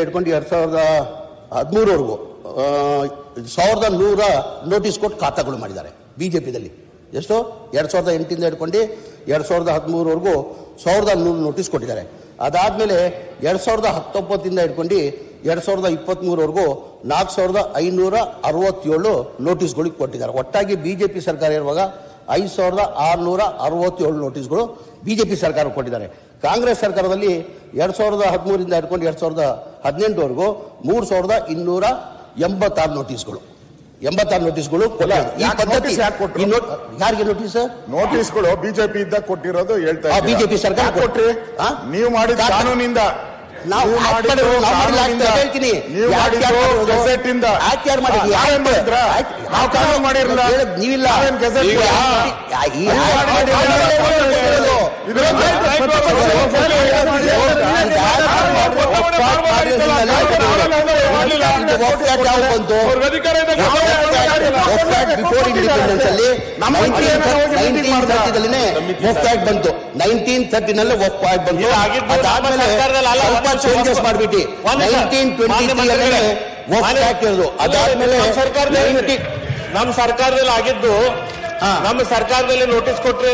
ಹಿಡ್ಕೊಂಡು 2013ವರೆಗೂ 1100 ನೋಟಿಸ್ ಕೊಟ್ಟು ಖಾತಾಗಳು ಮಾಡಿದ್ದಾರೆ ಬಿಜೆಪಿದಲ್ಲಿ. ಎಷ್ಟು 2008 ಹಿಡ್ಕೊಂಡು 2013ವರೆಗೂ 1100 ನೋಟಿಸ್ ಕೊಟ್ಟಿದ್ದಾರೆ. ಅದಾದಮೇಲೆ 2019 ಹಿಡ್ಕೊಂಡು 2023ವರೆಗೂ 4567 ನೋಟಿಸ್ಗಳಿಗೆ ಕೊಟ್ಟಿದ್ದಾರೆ. ಒಟ್ಟಾಗಿ ಬಿಜೆಪಿ ಸರ್ಕಾರ ಇರುವಾಗ 5667 ನೋಟಿಸ್ಗಳು ಬಿಜೆಪಿ ಸರ್ಕಾರ ಕೊಟ್ಟಿದ್ದಾರೆ. ಕಾಂಗ್ರೆಸ್ ಸರ್ಕಾರದಲ್ಲಿ 2013 ಹಿಡ್ಕೊಂಡು 2018ವರೆಗೂ 3286 ನೋಟಿಸ್ಗಳು 86 ನೋಟಿಸ್ಗಳು ಈ ಪದ್ಧತಿ ಯಾರಿಗೆ ನೋಟಿಸ್ಗಳು ಬಿಜೆಪಿ ಇದ್ದ ಕೊಟ್ಟಿರೋದು ಹೇಳ್ತಾ ಬಿಜೆಪಿ ಸರ್ಕಾರ ಕೊಟ್ರಿ ನೀವು ಮಾಡಿದ ಕಾನೂನಿಂದ ನಾವು ಹೇಳ್ತೀನಿ ನಾವು ಕಾನೂನು ಮಾಡಿರಲಿಲ್ಲ ನೀವಿಲ್ಲ ಬಿಫೋರ್ ಇಂಡಿಪೆಂಡೆನ್ಸ್ ಅಲ್ಲಿ 1930 ಬಂತು. 1930 ವಫ್ ಆಕ್ಟ್ ಬಂತು. ಅದಾದ್ಮೇಲೆ ಸ್ವಲ್ಪ ಚೇಂಜಸ್ ಮಾಡ್ಬಿಟ್ಟು 1923 ವಫ್ ಆಕ್ಟ್ ಇರೋದು. ಅದಾದ್ಮೇಲೆ ನಮ್ಮ ಸರ್ಕಾರದಲ್ಲಿ ಆಗಿದ್ದು ನಮ್ಮ ಸರ್ಕಾರದಲ್ಲಿ ನೋಟಿಸ್ ಕೊಟ್ರಿ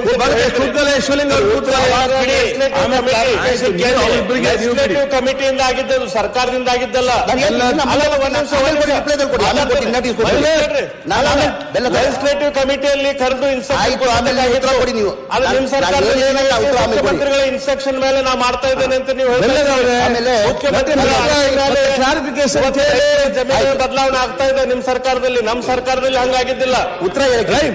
ಕಮಿಟಿಯಿಂದ ಆಗಿದ್ದು ಸರ್ಕಾರದಿಂದ ಆಗಿದ್ದಲ್ಲ. ಲೆಜಿಸ್ಲೇಟಿವ್ ಕಮಿಟಿಯಲ್ಲಿ ಕರೆದು ನಿಮ್ಮ ಮುಖ್ಯಮಂತ್ರಿಗಳ ಇನ್ಸ್ಟ್ರಕ್ಷನ್ ಮೇಲೆ ನಾ ಮಾಡ್ತಾ ಇದ್ದೇನೆ ಅಂತ ನೀವು ಜಮೀನು ಬದಲಾವಣೆ ಆಗ್ತಾ ಇದೆ ನಿಮ್ಮ ಸರ್ಕಾರದಲ್ಲಿ. ನಮ್ಮ ಸರ್ಕಾರದಲ್ಲಿ ಹಂಗಾಗಿದ್ದಿಲ್ಲ. ಉತ್ತರ ಹೇಳಿ.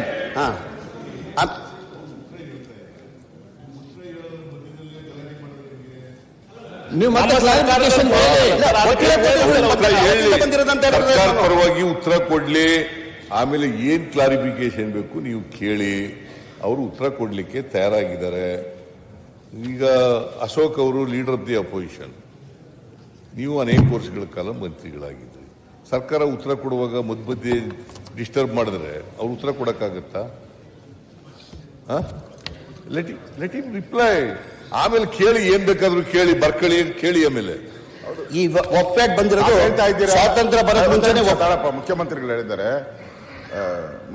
ನೀವು ಪರವಾಗಿ ಉತ್ತರ ಕೊಡ್ಲಿ, ಆಮೇಲೆ ಏನ್ ಕ್ಲಾರಿಫಿಕೇಶನ್ ಬೇಕು ನೀವು ಕೇಳಿ. ಅವರು ಉತ್ತರ ಕೊಡ್ಲಿಕ್ಕೆ ತಯಾರಾಗಿದ್ದಾರೆ. ಈಗ ಅಶೋಕ್ ಅವರು ಲೀಡರ್ ಆಫ್ ದಿ ಅಪೋಸಿಷನ್, ನೀವು ಅನೇಕ ವರ್ಷಗಳ ಕಾಲ ಮಂತ್ರಿಗಳಾಗಿದ್ರಿ. ಸರ್ಕಾರ ಉತ್ತರ ಕೊಡುವಾಗ ಮಧ್ಯೆ ಡಿಸ್ಟರ್ಬ್ ಮಾಡಿದ್ರೆ ಅವ್ರು ಉತ್ತರ ಕೊಡಕ್ಕಾಗತ್ತಾ? Let him reply. ಆಮೇಲೆ ಕೇಳಿ, ಏನ್ ಬೇಕಾದ್ರೂ ಕೇಳಿ, ಬರ್ಕಳಿ ಕೇಳಿ. ಆಮೇಲೆ ಈ ಒಪ್ಪ್ಯಾಕ್ ಬಂದಿರೋದು ಹೇಳ್ತಾ ಇದ್ದೀರಾ, ಸ್ವಾತಂತ್ರ್ಯ ಬರೋದು ಮುಂಚೆನೆ ಮುಖ್ಯಮಂತ್ರಿಗಳು ಹೇಳಿದ್ದಾರೆ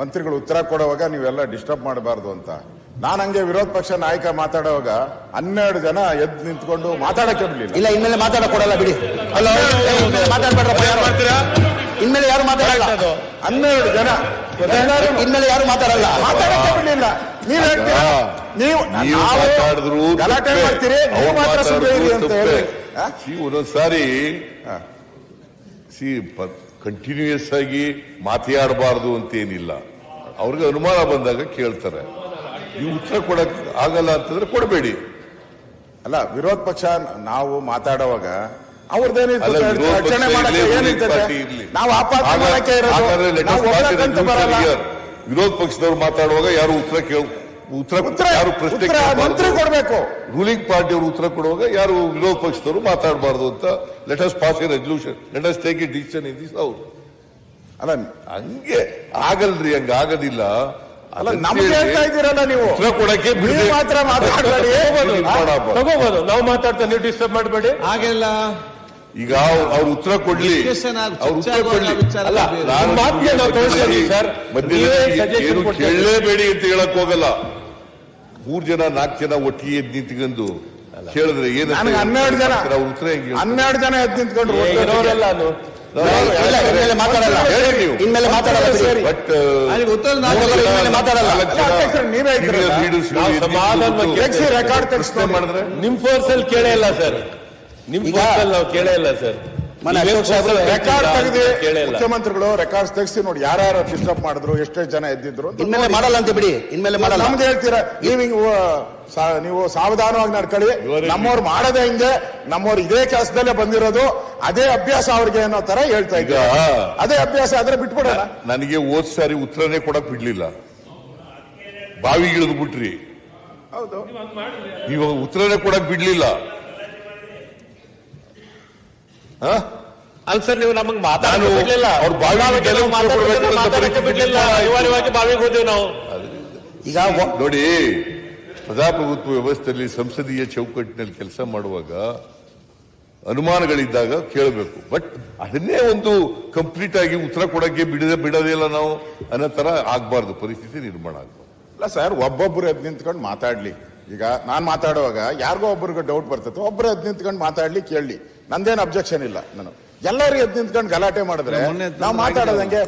ಮಂತ್ರಿಗಳು ಉತ್ತರ ಕೊಡುವಾಗ ನೀವೆಲ್ಲ ಡಿಸ್ಟರ್ಬ್ ಮಾಡಬಾರ್ದು ಅಂತ. ನಾನು ಹಂಗೆ ವಿರೋಧ ಪಕ್ಷ ನಾಯಕ ಮಾತಾಡುವಾಗ 12 ಜನ ಎದ್ದು ನಿಂತ್ಕೊಂಡು ಮಾತಾಡಕ್ಕೆ ಬಿಡಲಿಲ್ಲ. ಇಲ್ಲ, ಇನ್ಮೇಲೆ ಮಾತಾಡಕ್ ಕೊಡಲ್ಲ ಬಿಡಿ. ಮಾತಾಡ್ಬೇಡ್ರಪ್ಪ, ಇನ್ಮೇಲೆ ಯಾರು ಮಾತಾಡಲ್ಲ. 12 ಜನ ಇನ್ಮೇಲೆ ಯಾರು ಮಾತಾಡಲ್ಲ, ಮಾತಾಡಕ್ಕೆ ಬಿಡಲಿಲ್ಲ. ನೀವ್ ಹೇಳ್ತೀರಾ, ನೀವು ಗಲಾಟೆ ಮಾಡ್ತೀರಿ, ನೀವು ಮಾತ್ರ ಸುಮ್ಮನೆ ಇರಿ ಅಂತ ಹೇಳಿ. ಒಂದೊಂದ್ಸಾರಿ ಕಂಟಿನ್ಯೂಯಸ್ ಆಗಿ ಮಾತಾಡಬಾರ್ದು ಅಂತೇನಿಲ್ಲ. ಅವ್ರಿಗೆ ಅನುಮಾನ ಬಂದಾಗ ಕೇಳ್ತಾರೆ. ನೀವು ಉತ್ತರ ಕೊಡಕ್ ಆಗಲ್ಲ ಅಂತಂದ್ರೆ ಕೊಡಬೇಡಿ. ಅಲ್ಲ, ವಿರೋಧ ಪಕ್ಷ ನಾವು ಮಾತಾಡುವಾಗ ಅವ್ರದ್ದೇನಿತ್ತು ನಾವು ವಿರೋಧ ಪಕ್ಷದವ್ರು ಮಾತಾಡುವಾಗ ಯಾರು ಯಾರು ಪ್ರಶ್ನೆ ಮಂತ್ರಿ ಕೊಡಬೇಕು. ರೂಲಿಂಗ್ ಪಾರ್ಟಿಯವರು ಉತ್ತರ ಕೊಡುವಾಗ ಯಾರು ವಿರೋಧ ಪಕ್ಷದವರು ಮಾತಾಡಬಾರ್ದು ಅಂತ let us pass A resolution, let us take A decision in this house. ಅಲ್ಲ, ಹಂಗೆ ಆಗಲ್ರಿ, ಹಂಗ ಆಗೋದಿಲ್ಲ. ಅಲ್ಲ, ನಮ್ಗೆ ಹೇಳ್ತಾ ಇದ್ದೀರಲ್ಲ ನೀವು ಉತ್ತರ ಕೊಡಕ್ಕೆ ಮಾತ್ರ ಮಾತಾಡಬೇಡಿ. ತಗೋಬಹುದು, ನಾವು ಮಾತಾಡ್ತಾ ನೀವು ಡಿಸ್ಟರ್ಬ್ ಮಾಡಬೇಡಿ. ಹಾಗೆಲ್ಲ ಈಗ ಅವ್ರು ಉತ್ತರ ಕೊಡ್ಲಿ, ಅವ್ರು ಉತ್ತರ ಕೊಡ್ಲಿ. ಏನು ಕೇಳಲೇಬೇಡಿ ಅಂತ ಹೇಳಕ್ ಹೋಗಲ್ಲ. 3 ಜನ 4 ಜನ ಒಟ್ಟಿಗೆ ಎದ್ದು ನಿಂತ್ಕೊಂಡು ಕೇಳಿದ್ರೆ ಏನು 12 ಜನ ಉತ್ತರ ಹೆಂಗೆ? 12 ಜನ ಎದ್ದು ನಿಂತ್ಕೊಂಡು ಮಾತಾಡಲ್ಲ, ಇನ್ಮೇಲೆ ಮಾತಾಡಲ್ಲ. ಬಟ್ ರೆಕಾರ್ಡ್ ಮಾಡಿದ್ರೆ ನಿಮ್ ಫೋರ್ಸ್ ಅಲ್ಲಿ ಕೇಳೇ ಇಲ್ಲ ಸರ್. ನಿಮ್ ಫೋರ್ಸ್ ಅಲ್ಲಿ ನಾವು ಕೇಳೇ ಇಲ್ಲ ಸರ್. ರೆಕಾರ್ಡ್ ತೆಗೆದು ಮುಖ್ಯಮಂತ್ರಿಗಳು ರೆಕಾರ್ಡ್ಸ್ ತೆಗಿಸಿ ನೋಡಿ ಯಾರ್ಯಾರು ಡಿಸ್ಟರ್ಬ್ ಮಾಡಿದ್ರು, ಎಷ್ಟೇ ಜನ ಎದ್ದಿದ್ರು. ಇನ್ಮೇಲೆ ಮಾಡಲ್ಲ ಅಂತ ಬಿಡಿ, ಇನ್ಮೇಲೆ ಮಾಡಲ್ಲ. ನಮ್ದು ಹೇಳ್ತೀರಾ ನೀವು ಸಾವಧಾನವಾಗಿ ನಡ್ಕೊಳ್ಳಿ. ನಮ್ಮವ್ರು ಮಾಡೋದೇ ಹಿಂಗೆ, ನಮ್ಮವ್ರು ಇದೇ ಕೆಲಸದಲ್ಲೇ ಬಂದಿರೋದು, ಅದೇ ಅಭ್ಯಾಸ ಅವ್ರಿಗೆ ಅನ್ನೋ ತರ ಹೇಳ್ತಾ ಇದ್ದೀರಾ. ಅದೇ ಅಭ್ಯಾಸ ಆದ್ರೆ ಬಿಟ್ಬಿಡೋಣ. ನನಗೆ ಹೋದ್ ಸಾರಿ ಉತ್ತರನೇ ಕೊಡಕ್ ಬಿಡ್ಲಿಲ್ಲ, ಬಾವಿಗಿಳಿದು ಬಿಟ್ರಿ. ಹೌದು, ನೀವು ಉತ್ತರನೇ ಕೊಡಕ್ ಬಿಡ್ಲಿಲ್ಲ. ಅಲ್ಲ ಸರ್, ನೀವು ನಮಗೆ ಮಾತಾಡಲಿಲ್ಲ, ಅವ್ರು ಬಿಡ್ಲಿಲ್ಲ. ಅನಿವಾರ್ಯವಾಗಿ ಬಾವಿಗೆ ಹೋದೇವು ನಾವು. ಈಗ ನೋಡಿ, ಪ್ರಜಾಪ್ರಭುತ್ವ ವ್ಯವಸ್ಥೆಯಲ್ಲಿ ಸಂಸದೀಯ ಚೌಕಟ್ಟಿನಲ್ಲಿ ಕೆಲಸ ಮಾಡುವಾಗ ಅನುಮಾನಗಳಿದ್ದಾಗ ಕೇಳಬೇಕು. ಬಟ್ ಅದನ್ನೇ ಒಂದು ಕಂಪ್ಲೀಟ್ ಆಗಿ ಉತ್ತರ ಕೊಡಕ್ಕೆ ಬಿಡದೇ ಇಲ್ಲ ನಾವು ಅನ್ನೋ ತರ ಆಗ್ಬಾರ್ದು, ಪರಿಸ್ಥಿತಿ ನಿರ್ಮಾಣ ಆಗ್ಬಾರ್ದು. ಅಲ್ಲ ಸರ್, ಒಬ್ಬೊಬ್ರು ಎದ್ ನಿಂತ್ಕೊಂಡು ಮಾತಾಡ್ಲಿ. ಈಗ ನಾನ್ ಮಾತಾಡುವಾಗ ಯಾರಿಗೋ ಒಬ್ಬರಿಗೆ ಡೌಟ್ ಬರ್ತೈತೆ, ಒಬ್ರು ಎದ್ ನಿಂತ್ಕೊಂಡು ಮಾತಾಡ್ಲಿ, ಕೇಳಲಿ, ನಂದೇನು ಅಬ್ಜೆಕ್ಷನ್ ಇಲ್ಲ. ನಾನು ಎಲ್ಲರೂ ಎದ್ ನಿಂತ್ಕೊಂಡು ಗಲಾಟೆ ಮಾಡಿದ್ರೆ ನಾವು ಮಾತಾಡೋದಂಗೆ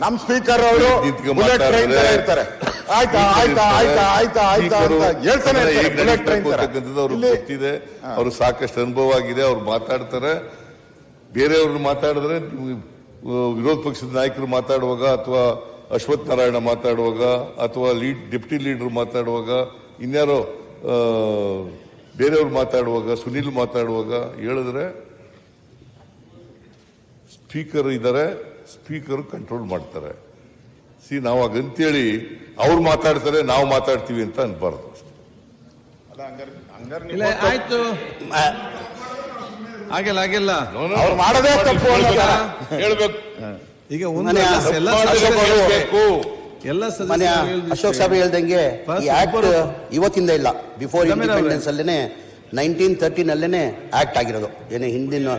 ನಮ್ ಸ್ಪೀಕರ್ ಅವರು ಬುಲೆಟ್ ಟ್ರೈನ್ ತರ ಇರ್ತಾರೆ. ಆಯ್ತಾ ಆಯ್ತಾ ಆಯ್ತಾ ಆಯ್ತಾ ಆಯ್ತಾ ಅಂತ ಹೇಳ್ತಾನೆ ಇರ್ತಾರೆ, ಬುಲೆಟ್ ಟ್ರೈನ್ ತರ. ಅವ್ರಿಗೆ ಗೊತ್ತಿದೆ, ಅವ್ರು ಸಾಕಷ್ಟು ಅನುಭವ ಆಗಿದೆ, ಅವ್ರು ಮಾತಾಡ್ತಾರೆ. ಬೇರೆಯವ್ರನ್ನ ಮಾತಾಡಿದ್ರೆ ವಿರೋಧ ಪಕ್ಷದ ನಾಯಕರು ಮಾತಾಡುವಾಗ ಅಥವಾ ಅಶ್ವಥ್ ನಾರಾಯಣ ಮಾತಾಡುವಾಗ ಅಥವಾ ಡೆಪ್ಟಿ ಲೀಡರ್ ಮಾತಾಡುವಾಗ ಇನ್ಯಾರೋ ಬೇರೆಯವ್ರು ಮಾತಾಡುವಾಗ ಸುನಿಲ್ ಮಾತಾಡುವಾಗ ಹೇಳಿದ್ರೆ ಸ್ಪೀಕರ್ ಇದ್ದಾರೆ, ಸ್ಪೀಕರ್ ಕಂಟ್ರೋಲ್ ಮಾಡ್ತಾರೆ. ನಾವು ಹಾಗಂತೇಳಿ ಅವ್ರು ಮಾತಾಡ್ತಾರೆ ನಾವು ಮಾತಾಡ್ತೀವಿ ಅಂತ ಅನ್ಬಾರ್ದು. ಆಯ್ತು, ಆಗಿಲ್ಲ ಅವ್ರು ಮಾಡೋದೇ ತಪ್ಪು ಹೇಳ್ಬೇಕು. ಈಗ ಮನೆ ಅಶೋಕ್ ಸಾಹೇಬ್ ಹೇಳ್ದಂಗೆ ಈ ಆಕ್ಟ್ ಇವತ್ತಿಂದ ಇಲ್ಲ, ಬಿಫೋರ್ ಇಂಡಿಪೆಂಡೆನ್ಸ್ ಅಲ್ಲೇನೆ 1913 ಆಕ್ಟ್ ಆಗಿರೋದು. ಏನೇ ಹಿಂದಿನ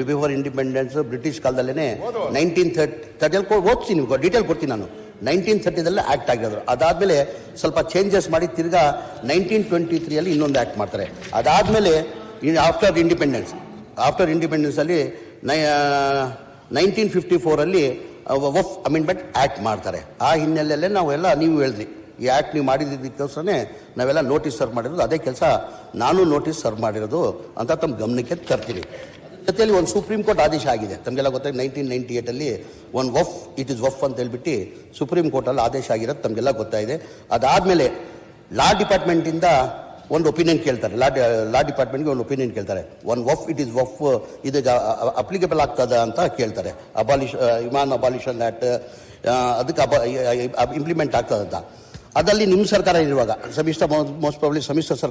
ಬಿಫೋರ್ ಇಂಡಿಪೆಂಡೆನ್ಸ್ ಬ್ರಿಟಿಷ್ ಕಾಲದಲ್ಲೇನೆ 1930 ಓದ್ತೀನಿ, ನಿಮ್ಗೆ ಡೀಟೇಲ್ ಕೊಡ್ತೀನಿ ನಾನು. 1930 ಆಕ್ಟ್ ಆಗಿರೋದು. ಅದಾದ್ಮೇಲೆ ಸ್ವಲ್ಪ ಚೇಂಜಸ್ ಮಾಡಿ ತಿರ್ಗಾ 1923 ಇನ್ನೊಂದು ಆಕ್ಟ್ ಮಾಡ್ತಾರೆ. ಅದಾದ್ಮೇಲೆ ಆಫ್ಟರ್ ಇಂಡಿಪೆಂಡೆನ್ಸ್ ಅಲ್ಲಿ 1954 ವಫ್ ಅಮೆಂಡ್ಮೆಂಟ್ ಆಕ್ಟ್ ಮಾಡ್ತಾರೆ. ಆ ಹಿನ್ನೆಲೆಯಲ್ಲೇ ನಾವೆಲ್ಲ, ನೀವು ಹೇಳಿದ್ರಿ ಈ ಆಕ್ಟ್ ನೀವು ಮಾಡಿದ್ದಕ್ಕೋಸ್ಕರನೇ ನಾವೆಲ್ಲ ನೋಟಿಸ್ ಸರ್ವ್ ಮಾಡಿರೋದು. ಅದೇ ಕೆಲಸ ನಾನು ನೋಟಿಸ್ ಸರ್ವ್ ಮಾಡಿರೋದು ಅಂತ ತಮ್ಮ ಗಮನಕ್ಕೆ ತರ್ತೀನಿ. ಜೊತೆಯಲ್ಲಿ ಒಂದು ಸುಪ್ರೀಂ ಕೋರ್ಟ್ ಆದೇಶ ಆಗಿದೆ, ತಮಗೆಲ್ಲ ಗೊತ್ತಾಗಿ 1998 ಒಂದು ವಫ್ ಇಟ್ ಇಸ್ ವಫ್ ಅಂತ ಹೇಳ್ಬಿಟ್ಟು ಸುಪ್ರೀಂ ಕೋರ್ಟಲ್ಲಿ ಆದೇಶ ಆಗಿರೋದು ತಮಗೆಲ್ಲ ಗೊತ್ತಾಗಿದೆ. ಅದಾದಮೇಲೆ ಲಾ ಡಿಪಾರ್ಟ್ಮೆಂಟಿಂದ ಒಂದು ಒಪಿನಿಯನ್ ಕೇಳ್ತಾರೆ, ಲಾ ಡಿಪಾರ್ಟ್ಮೆಂಟ್ಗೆ ಒಂದು ಒಪಿನಿಯನ್ ಕೇಳ್ತಾರೆ. One Waqf it is Waqf ಇದೀಗ ಅಪ್ಲಿಕೇಬಲ್ ಆಗ್ತದ ಅಂತ ಕೇಳ್ತಾರೆ. ಇಮಾನ್ ಅಬಾಲಿಷನ್ ಆಕ್ಟ್ ಅದಕ್ಕೆ ಇಂಪ್ಲಿಮೆಂಟ್ ಆಗ್ತದಂತ. ಅದಲ್ಲಿ ನಿಮ್ಮ ಸರ್ಕಾರ ಇರುವಾಗ ಸಮ್ಮಿಶ್ರ ಮೋಸ್ಟ್ ಪ್ರಾಬಬ್ಲಿ ಸಮ್ಮಿಶ್ರ ಸರ್ಕಾರ